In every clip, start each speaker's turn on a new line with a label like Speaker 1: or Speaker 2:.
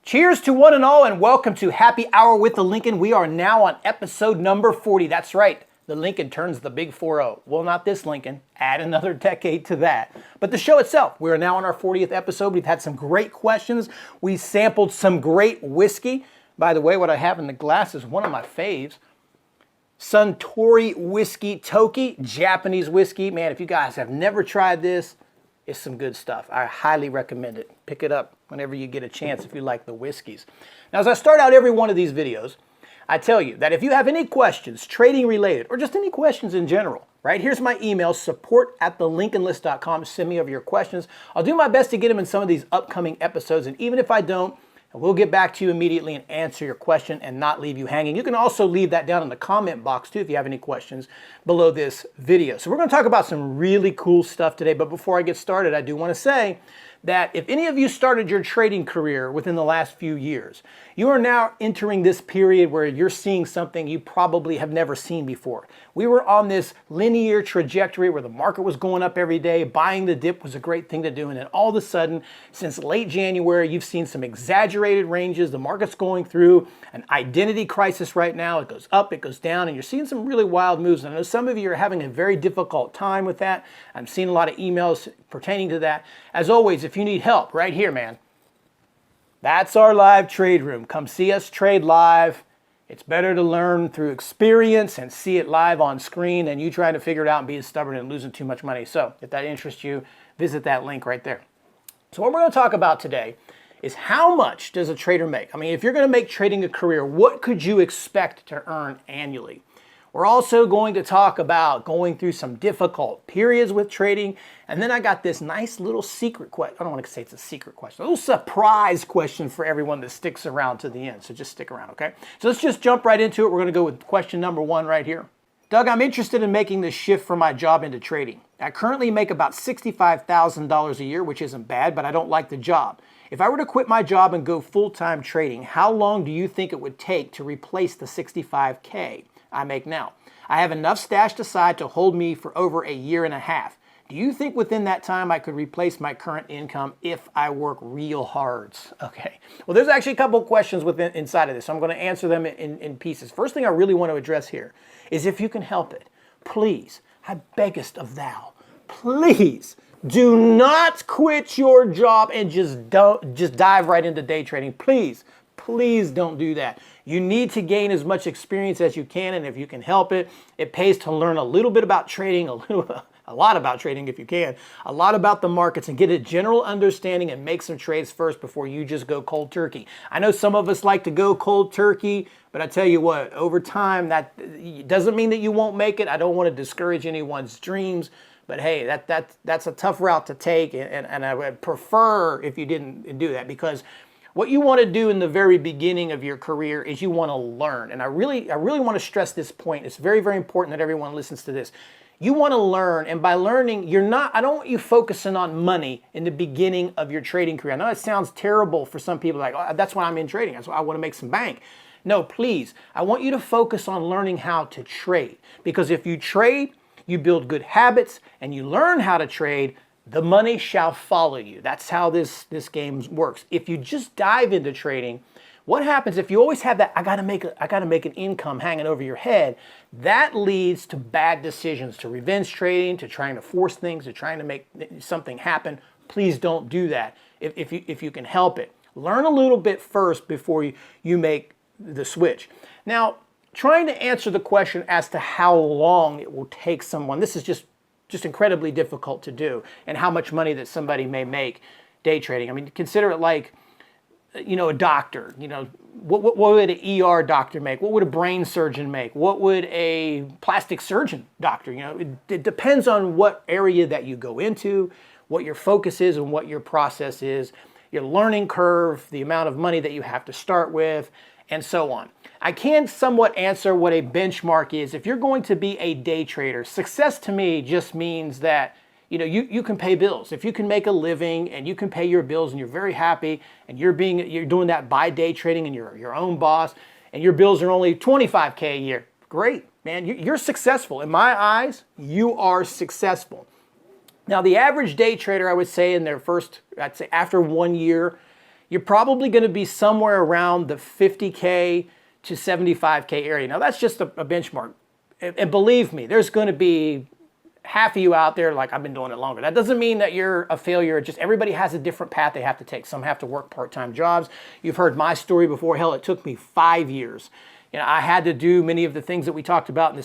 Speaker 1: Cheers to one and all, and welcome to Happy Hour with the Lincoln. We are now on episode number 40. That's right, the Lincoln turns the big 4-0. Well, not this Lincoln. Add another decade to that. But the show itself, we are now on our 40th episode. We've had some great questions. We sampled some great whiskey. By the way, what I have in the glass is one of my faves. Suntory Whiskey Toki, Japanese whiskey. Man, if you guys have never tried this, it's some good stuff. I highly recommend it. Pick it up whenever you get a chance if you like the whiskeys. Now, as I start out every one of these videos, I tell you that if you have any questions, trading related, or just any questions in general, right? Here's my email, support@thelincolnlist.com. Send me over your questions. I'll do my best to get them in some of these upcoming episodes, and even if I don't, we'll get back to you immediately and answer your question and not leave you hanging. You can also leave that down in the comment box too if you have any questions below this video. So we're going to talk about some really cool stuff today, but before I get started, I do want to say that if any of you started your trading career within the last few years, you are now entering this period where you're seeing something you probably have never seen before. We were on this linear trajectory where the market was going up every day. Buying the dip was a great thing to do. And then all of a sudden, since late January, you've seen some exaggerated ranges. The market's going through an identity crisis right now. It goes up, it goes down, and you're seeing some really wild moves. And I know some of you are having a very difficult time with that. I'm seeing a lot of emails pertaining to that. As always, if you need help, right here, man. That's our live trade room. Come see us trade live. It's better to learn through experience and see it live on screen than you trying to figure it out and being stubborn and losing too much money. So if that interests you, visit that link right there. So what we're going to talk about today is how much does a trader make? I mean, if you're going to make trading a career, what could you expect to earn annually? We're also going to talk about going through some difficult periods with trading. And then I got this nice little secret question. I don't want to say it's a secret question. A little surprise question for everyone that sticks around to the end. So just stick around, okay? So let's just jump right into it. We're going to go with question number 1 right here. Doug, I'm interested in making this shift from my job into trading. I currently make about $65,000 a year, which isn't bad, but I don't like the job. If I were to quit my job and go full-time trading, how long do you think it would take to replace the $65K I make now? I have enough stashed aside to hold me for over a year and a half. Do you think within that time I could replace my current income if I work real hard? Okay. Well, there's actually a couple of questions inside of this, so I'm going to answer them in pieces. First thing I really want to address here is if you can help it, please, I beggest of thou, please do not quit your job and just dive right into day trading. Please don't do that. You need to gain as much experience as you can, and if you can help it, it pays to learn a little bit about trading, a lot about trading if you can, a lot about the markets, and get a general understanding and make some trades first before you just go cold turkey. I know some of us like to go cold turkey, but I tell you what, over time, that doesn't mean that you won't make it. I don't want to discourage anyone's dreams, but hey, that's a tough route to take, and I would prefer if you didn't do that, because what you want to do in the very beginning of your career is you want to learn. And I really want to stress this point. It's very, very important that everyone listens to this. You want to learn, and by learning, I don't want you focusing on money in the beginning of your trading career. I know it sounds terrible for some people, like, oh, that's why I'm in trading. That's why I want to make some bank. No, please. I want you to focus on learning how to trade. Because if you trade, you build good habits, and you learn how to trade, the money shall follow you. That's how this game works. If you just dive into trading, what happens if you always have that, I gotta make an income hanging over your head? That leads to bad decisions, to revenge trading, to trying to force things, to trying to make something happen. Please don't do that if you can help it. Learn a little bit first before you make the switch. Now, trying to answer the question as to how long it will take someone, this is just incredibly difficult to do, and how much money that somebody may make day trading. I mean, consider it like, a doctor. What would an ER doctor make? What would a brain surgeon make? What would a plastic surgeon doctor? It depends on what area that you go into, what your focus is, and what your process is, your learning curve, the amount of money that you have to start with, and so on. I can somewhat answer what a benchmark is. If you're going to be a day trader, success to me just means that you can pay bills. If you can make a living and you can pay your bills and you're very happy and you're doing that by day trading and you're your own boss and your bills are only $25K a year, great, man. You're successful. In my eyes, you are successful. Now, the average day trader, I would say, in their first, after 1 year, you're probably going to be somewhere around the 50K to 75K area. Now that's just a benchmark. And believe me, there's going to be half of you out there like, I've been doing it longer. That doesn't mean that you're a failure. Just everybody has a different path they have to take. Some have to work part-time jobs. You've heard my story before. Hell, it took me 5 years. I had to do many of the things that we talked about in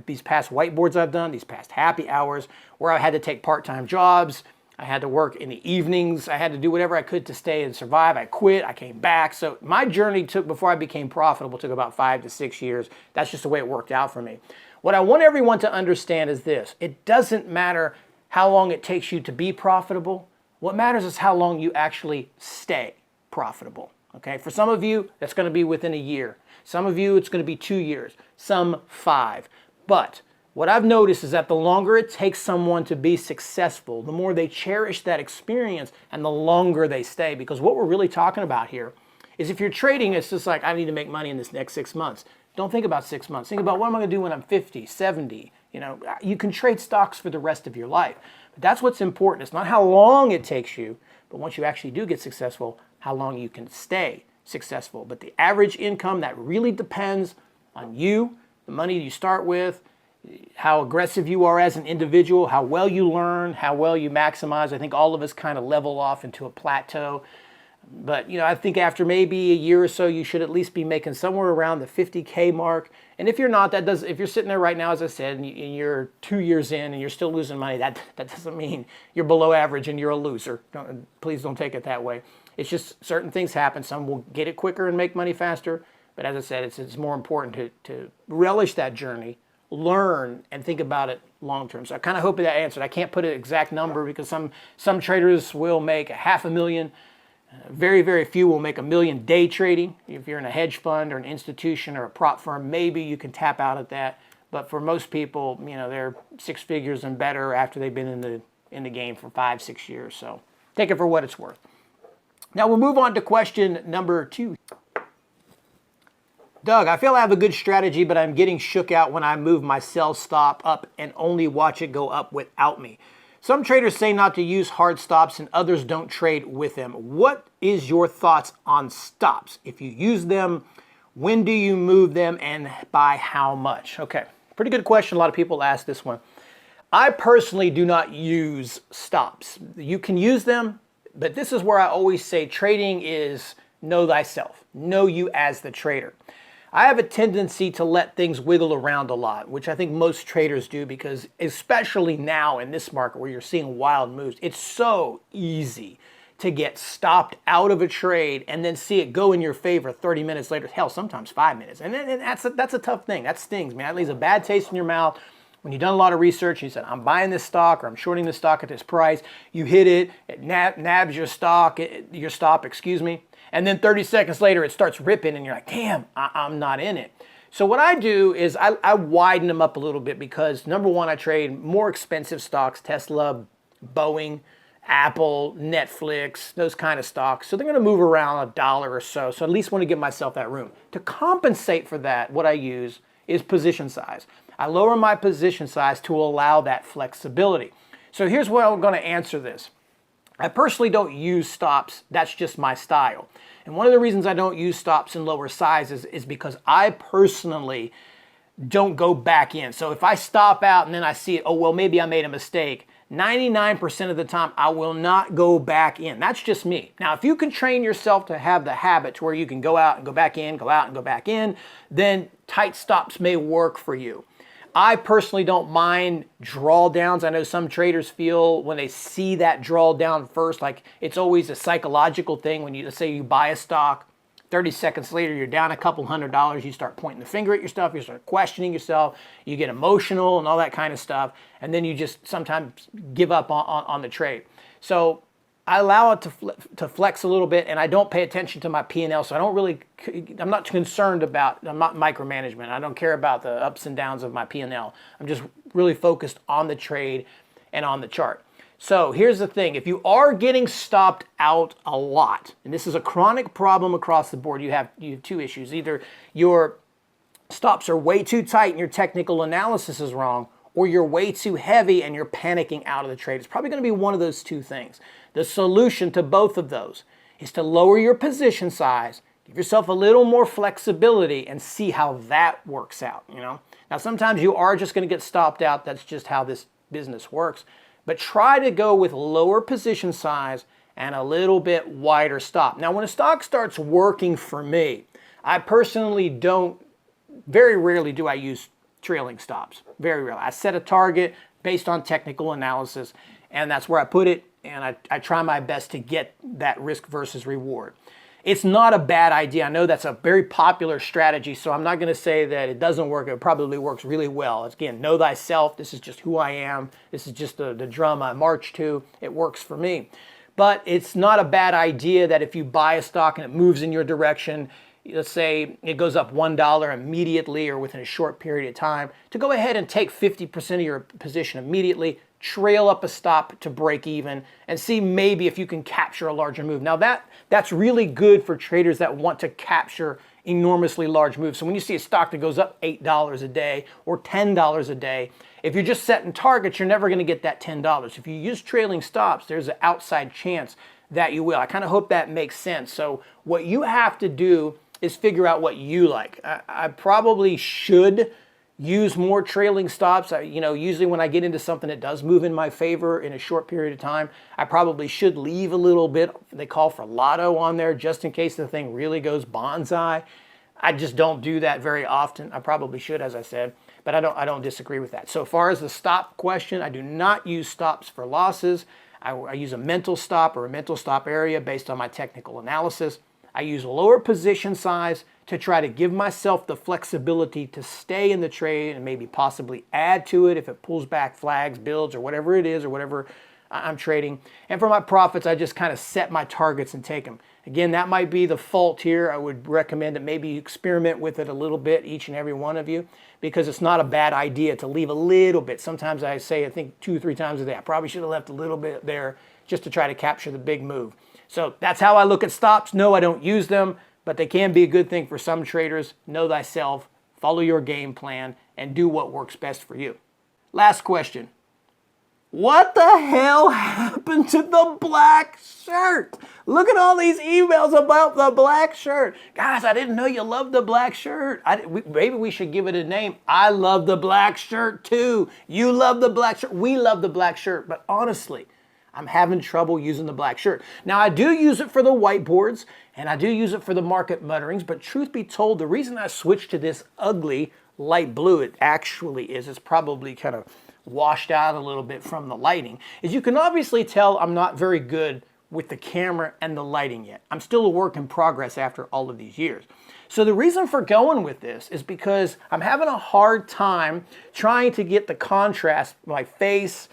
Speaker 1: these past whiteboards I've done, these past happy hours, where I had to take part-time jobs. I had to work in the evenings. I had to do whatever I could to stay and survive. I quit. I came back. So my journey before I became profitable, took about 5 to 6 years. That's just the way it worked out for me. What I want everyone to understand is this. It doesn't matter how long it takes you to be profitable. What matters is how long you actually stay profitable. Okay? For some of you, that's going to be within a year. Some of you, it's going to be 2 years. Some 5. But what I've noticed is that the longer it takes someone to be successful, the more they cherish that experience and the longer they stay. Because what we're really talking about here is if you're trading, it's just like, I need to make money in this next 6 months. Don't think about 6 months. Think about what am I going to do when I'm 50, 70. You can trade stocks for the rest of your life. But that's what's important. It's not how long it takes you, but once you actually do get successful, how long you can stay successful. But the average income, that really depends on you, the money you start with, how aggressive you are as an individual, how well you learn, how well you maximize. I think all of us kind of level off into a plateau. But, I think after maybe a year or so, you should at least be making somewhere around the 50K mark. And if you're not, if you're sitting there right now, as I said, and you're 2 years in and you're still losing money, that doesn't mean you're below average and you're a loser. Please don't take it that way. It's just certain things happen. Some will get it quicker and make money faster. But as I said, it's more important to relish that journey, learn, and think about it long term. So I kind of hope that answered. I can't put an exact number because some traders will make $500,000. Very, very few will make $1 million day trading. If you're in a hedge fund or an institution or a prop firm, maybe you can tap out at that. But for most people, they're 6 figures and better after they've been in the game for 5, 6 years. So take it for what it's worth. Now we'll move on to question number 2. Doug, I feel I have a good strategy, but I'm getting shook out when I move my sell stop up and only watch it go up without me. Some traders say not to use hard stops and others don't trade with them. What is your thoughts on stops? If you use them, when do you move them and by how much? Okay, pretty good question. A lot of people ask this one. I personally do not use stops. You can use them, but this is where I always say trading is know thyself. Know you as the trader. I have a tendency to let things wiggle around a lot, which I think most traders do because especially now in this market where you're seeing wild moves, it's so easy to get stopped out of a trade and then see it go in your favor 30 minutes later, hell, sometimes 5 minutes. And that's a tough thing. That stings, man. That leaves a bad taste in your mouth. When you've done a lot of research, you said, I'm buying this stock or I'm shorting this stock at this price. You hit it, it nabs your stop, and then 30 seconds later, it starts ripping and you're like, damn, I'm not in it. So what I do is I widen them up a little bit because number one, I trade more expensive stocks, Tesla, Boeing, Apple, Netflix, those kind of stocks. So they're going to move around $1 or so. So I at least want to give myself that room. To compensate for that, what I use is position size. I lower my position size to allow that flexibility. So here's where I'm going to answer this. I personally don't use stops. That's just my style. And one of the reasons I don't use stops in lower sizes is because I personally don't go back in. So if I stop out and then I see, oh, well, maybe I made a mistake, 99% of the time I will not go back in. That's just me. Now, if you can train yourself to have the habit to where you can go out and go back in, go out and go back in, then tight stops may work for you. I personally don't mind drawdowns. I know some traders feel when they see that drawdown first, like it's always a psychological thing. When let's say you buy a stock, 30 seconds later, you're down a couple $100, you start pointing the finger at your stuff, you start questioning yourself, you get emotional and all that kind of stuff, and then you just sometimes give up on the trade. So I allow it to flex a little bit, and I don't pay attention to my P&L, so I'm not concerned about, I'm not micromanagement. I don't care about the ups and downs of my P&L. I'm just really focused on the trade and on the chart. So here's the thing. If you are getting stopped out a lot, and this is a chronic problem across the board, you have 2 issues. Either your stops are way too tight and your technical analysis is wrong, or you're way too heavy and you're panicking out of the trade. It's probably going to be one of those 2 things. The solution to both of those is to lower your position size, give yourself a little more flexibility, and see how that works out, you know? Now, sometimes you are just going to get stopped out. That's just how this business works. But try to go with lower position size and a little bit wider stop. Now, when a stock starts working for me, I personally very rarely do I use trailing stops. Very rarely. I set a target based on technical analysis, and that's where I put it, and I try my best to get that risk versus reward. It's not a bad idea. I know that's a very popular strategy, so I'm not going to say that it doesn't work. It probably works really well. Again, know thyself. This is just who I am. This is just the drum I march to. It works for me. But it's not a bad idea that if you buy a stock and it moves in your direction, let's say it goes up $1 immediately or within a short period of time, to go ahead and take 50% of your position immediately, trail up a stop to break even, and see maybe if you can capture a larger move. Now that's really good for traders that want to capture enormously large moves. So when you see a stock that goes up $8 a day or $10 a day, if you're just setting targets, you're never going to get that $10. If you use trailing stops, there's an outside chance that you will. I kind of hope that makes sense. So what you have to do is figure out what you like. I probably should use more trailing stops. Usually when I get into something that does move in my favor in a short period of time, I probably should leave a little bit. They call for lotto on there just in case the thing really goes bonsai. I just don't do that very often. I probably should, as I said, but I don't disagree with that. So far as the stop question, I do not use stops for losses. I use a mental stop or a mental stop area based on my technical analysis. I use a lower position size to try to give myself the flexibility to stay in the trade and maybe possibly add to it if it pulls back, flags, builds, or whatever it is, or whatever I'm trading. And for my profits, I just kind of set my targets and take them. Again, that might be the fault here. I would recommend that maybe you experiment with it a little bit, each and every one of you, because it's not a bad idea to leave a little bit. Sometimes I think 2 or 3 times a day. I probably should have left a little bit there just to try to capture the big move. So that's how I look at stops. No, I don't use them, but they can be a good thing for some traders. Know thyself, follow your game plan, and do what works best for you. Last question. What the hell happened to the black shirt? Look at all these emails about the black shirt. Guys, I didn't know you loved the black shirt. Maybe we should give it a name. I love the black shirt too. You love the black shirt. We love the black shirt. But honestly, I'm having trouble using the black shirt. Now, I do use it for the whiteboards, and I do use it for the market mutterings, but truth be told, the reason I switched to this ugly light blue, it actually is, it's probably kind of washed out a little bit from the lighting, is you can obviously tell I'm not very good with the camera and the lighting yet. I'm still a work in progress after all of these years. So the reason for going with this is because I'm having a hard time trying to get the contrast, my face,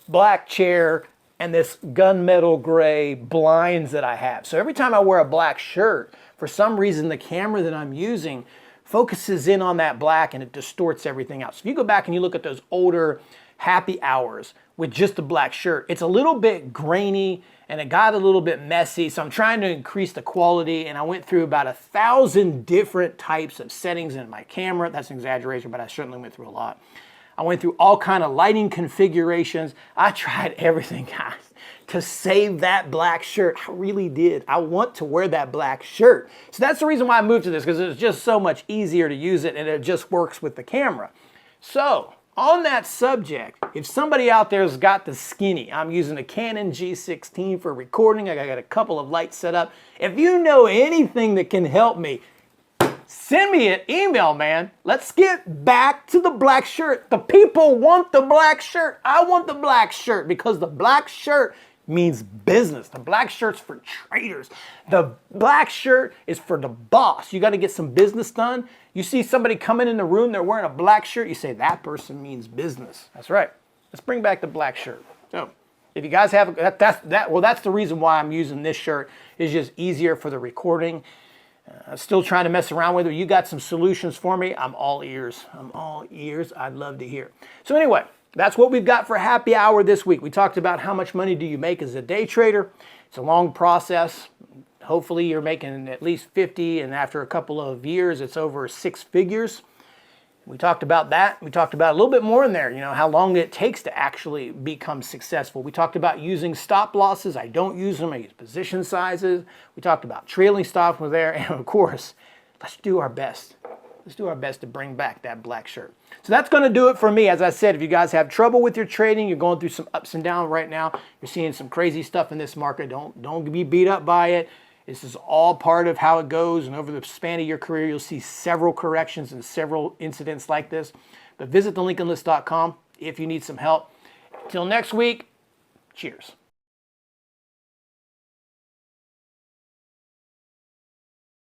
Speaker 1: black chair, and this gunmetal gray blinds that I have. So every time I wear a black shirt, for some reason the camera that I'm using focuses in on that black and it distorts everything else. If you go back and you look at those older happy hours with just the black shirt, it's a little bit grainy and it got a little bit messy. So I'm trying to increase the quality, and I went through about 1,000 different types of settings in my camera. That's an exaggeration, but I certainly went through a lot. I went through all kind of lighting configurations. I tried everything, guys, to save that black shirt. I really did. I want to wear that black shirt. So that's the reason why I moved to this, because it's just so much easier to use it and it just works with the camera. So on that subject, if somebody out there has got the skinny, I'm using a Canon G16 for recording. I got a couple of lights set up. If you know anything that can help me, send me an email, man. Let's get back to the black shirt. The people want the black shirt. I want the black shirt because the black shirt means business. The black shirt's for traders. The black shirt is for the boss. You got to get some business done. You see somebody coming in the room, they're wearing a black shirt, you say that person means business. That's right. Let's bring back the black shirt. So if you guys have that's the reason why I'm using this shirt. It's just easier for the recording. Still trying to mess around with it. You got some solutions for me? I'm all ears. I'm all ears. I'd love to hear. So anyway, that's what we've got for happy hour this week. We talked about how much money do you make as a day trader. It's a long process. Hopefully you're making at least 50, and after a couple of years, it's over 6 figures. We talked about that. We talked about a little bit more in there, how long it takes to actually become successful. We talked about using stop losses. I don't use them. I use position sizes. We talked about trailing stops were there. And of course, let's do our best. Let's do our best to bring back that black shirt. So that's going to do it for me. As I said, if you guys have trouble with your trading, you're going through some ups and downs right now, you're seeing some crazy stuff in this market, don't be beat up by it. This is all part of how it goes, and over the span of your career, you'll see several corrections and several incidents like this. But visit thelincolnlist.com if you need some help. Until next week, cheers.